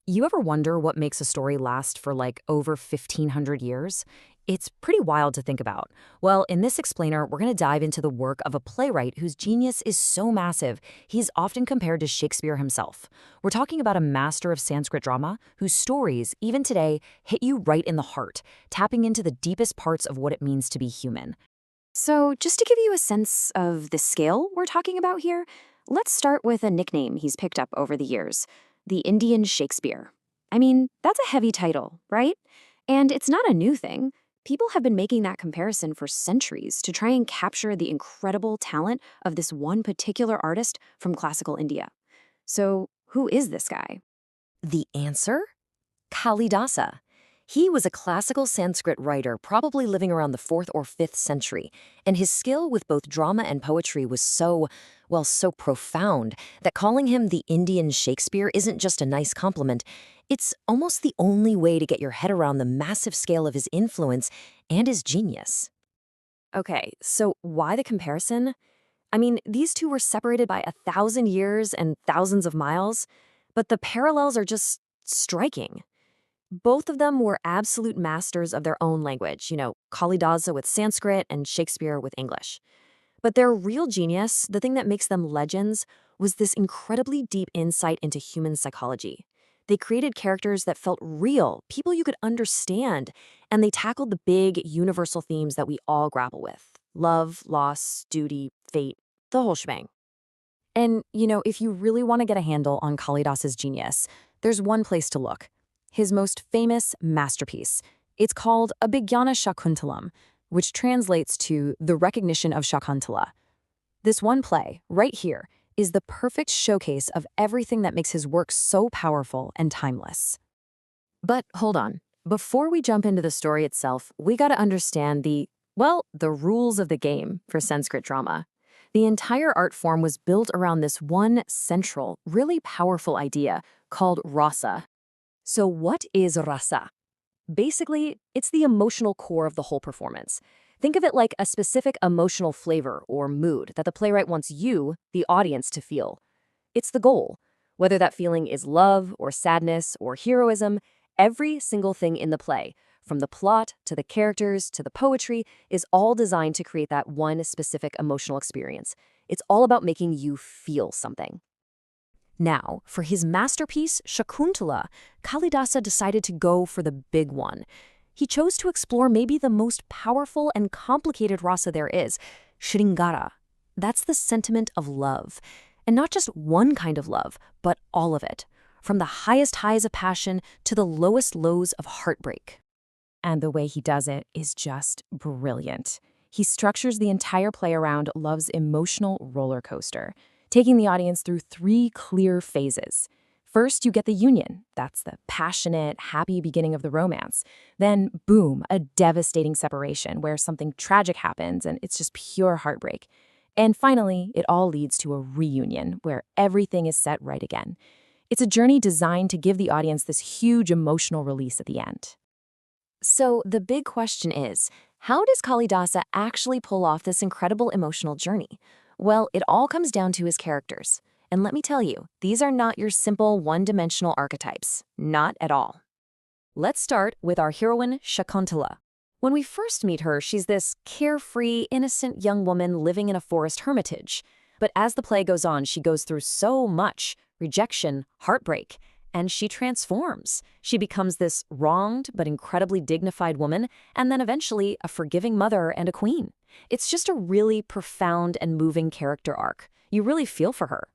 You ever wonder what makes a story last for like over 1,500 years? It's pretty wild to think about. Well, in this explainer, we're going to dive into the work of a playwright whose genius is so massive, he's often compared to Shakespeare himself. We're talking about a master of Sanskrit drama whose stories, even today, hit you right in the heart, tapping into the deepest parts of what it means to be human. So, just to give you a sense of the scale we're talking about here, let's start with a nickname he's picked up over the years, the Indian Shakespeare. I mean, that's a heavy title, right? And it's not a new thing. People have been making that comparison for centuries to try and capture the incredible talent of this one particular artist from classical India. So, who is this guy? The answer? Kalidasa. He was a classical Sanskrit writer, probably living around the 4th or 5th century, and his skill with both drama and poetry was so profound that calling him the Indian Shakespeare isn't just a nice compliment. It's almost the only way to get your head around the massive scale of his influence and his genius. Okay, so why the comparison? I mean, these two were separated by 1,000 years and thousands of miles, but the parallels are just striking. Both of them were absolute masters of their own language, Kalidasa with Sanskrit and Shakespeare with English. But their real genius, the thing that makes them legends, was this incredibly deep insight into human psychology. They created characters that felt real, people you could understand, and they tackled the big, universal themes that we all grapple with: love, loss, duty, fate, the whole shebang. And, if you really want to get a handle on Kalidasa's genius, there's one place to look: his most famous masterpiece. It's called Abhijinanasakuntalam, which translates to the recognition of Shakuntala. This one play, right here, is the perfect showcase of everything that makes his work so powerful and timeless. But hold on. Before we jump into the story itself, we gotta understand the rules of the game for Sanskrit drama. The entire art form was built around this one central, really powerful idea called rasa. So what is rasa? Basically, it's the emotional core of the whole performance. Think of it like a specific emotional flavor or mood that the playwright wants you, the audience, to feel. It's the goal. Whether that feeling is love or sadness or heroism, every single thing in the play, from the plot to the characters to the poetry, is all designed to create that one specific emotional experience. It's all about making you feel something. Now, for his masterpiece, Shakuntala, Kalidasa decided to go for the big one. He chose to explore maybe the most powerful and complicated rasa there is, Shringara. That's the sentiment of love. And not just one kind of love, but all of it, from the highest highs of passion to the lowest lows of heartbreak. And the way he does it is just brilliant. He structures the entire play around love's emotional roller coaster, taking the audience through 3 clear phases. First, you get the union. That's the passionate, happy beginning of the romance. Then, boom, a devastating separation where something tragic happens and it's just pure heartbreak. And finally, it all leads to a reunion where everything is set right again. It's a journey designed to give the audience this huge emotional release at the end. So the big question is, how does Kalidasa actually pull off this incredible emotional journey? Well, it all comes down to his characters. And let me tell you, these are not your simple one-dimensional archetypes. Not at all. Let's start with our heroine, Shakuntala. When we first meet her, she's this carefree, innocent young woman living in a forest hermitage. But as the play goes on, she goes through so much: rejection, heartbreak, and she transforms. She becomes this wronged but incredibly dignified woman, and then eventually a forgiving mother and a queen. It's just a really profound and moving character arc. You really feel for her.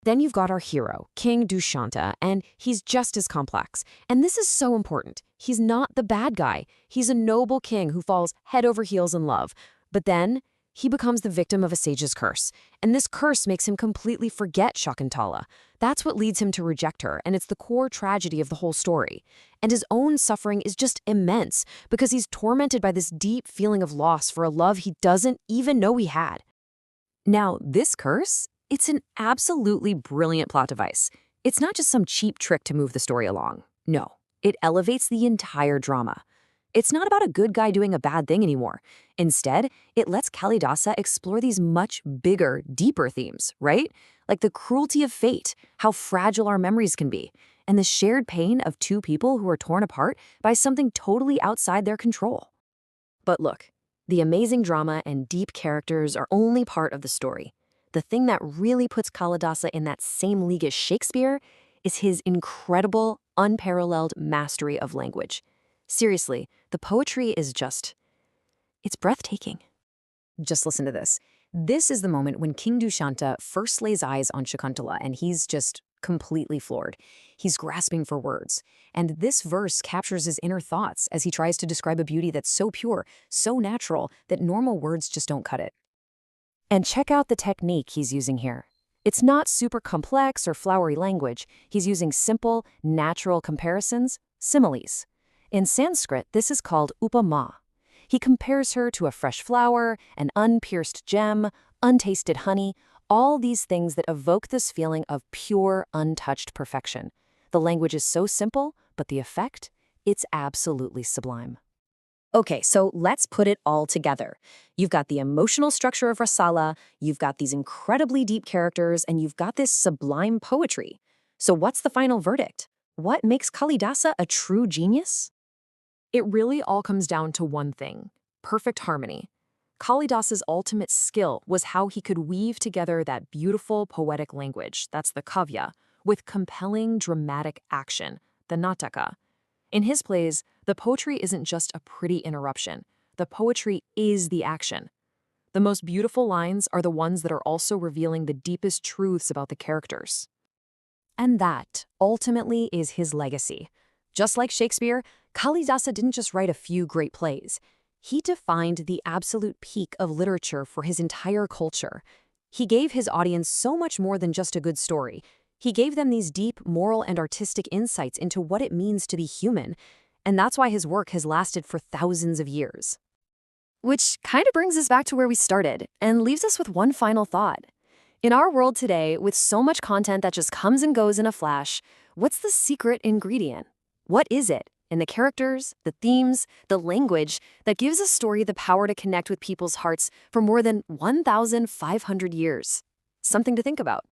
Then you've got our hero, King Dushyanta, and he's just as complex. And this is so important. He's not the bad guy. He's a noble king who falls head over heels in love. But then he becomes the victim of a sage's curse. And this curse makes him completely forget Shakuntala. That's what leads him to reject her, and it's the core tragedy of the whole story. And his own suffering is just immense because he's tormented by this deep feeling of loss for a love he doesn't even know he had. Now, this curse, it's an absolutely brilliant plot device. It's not just some cheap trick to move the story along. No, it elevates the entire drama. It's not about a good guy doing a bad thing anymore. Instead, it lets Kalidasa explore these much bigger, deeper themes, right? Like the cruelty of fate, how fragile our memories can be, and the shared pain of two people who are torn apart by something totally outside their control. But look, the amazing drama and deep characters are only part of the story. The thing that really puts Kalidasa in that same league as Shakespeare is his incredible, unparalleled mastery of language. Seriously, the poetry is it's breathtaking. Just listen to this. This is the moment when King Dushyanta first lays eyes on Shakuntala, and he's just completely floored. He's grasping for words. And this verse captures his inner thoughts as he tries to describe a beauty that's so pure, so natural, that normal words just don't cut it. And check out the technique he's using here. It's not super complex or flowery language. He's using simple, natural comparisons, similes. In Sanskrit, this is called upama. He compares her to a fresh flower, an unpierced gem, untasted honey, all these things that evoke this feeling of pure, untouched perfection. The language is so simple, but the effect? It's absolutely sublime. Okay, so let's put it all together. You've got the emotional structure of Rasala, you've got these incredibly deep characters, and you've got this sublime poetry. So what's the final verdict? What makes Kalidasa a true genius? It really all comes down to one thing: perfect harmony. Kalidasa's ultimate skill was how he could weave together that beautiful poetic language, that's the kavya, with compelling dramatic action, the nataka. In his plays, the poetry isn't just a pretty interruption. The poetry is the action. The most beautiful lines are the ones that are also revealing the deepest truths about the characters. And that, ultimately, is his legacy. Just like Shakespeare, Kalidasa didn't just write a few great plays. He defined the absolute peak of literature for his entire culture. He gave his audience so much more than just a good story. He gave them these deep moral and artistic insights into what it means to be human, and that's why his work has lasted for thousands of years. Which kind of brings us back to where we started, and leaves us with one final thought. In our world today, with so much content that just comes and goes in a flash, what's the secret ingredient? What is it, in the characters, the themes, the language, that gives a story the power to connect with people's hearts for more than 1,500 years? Something to think about.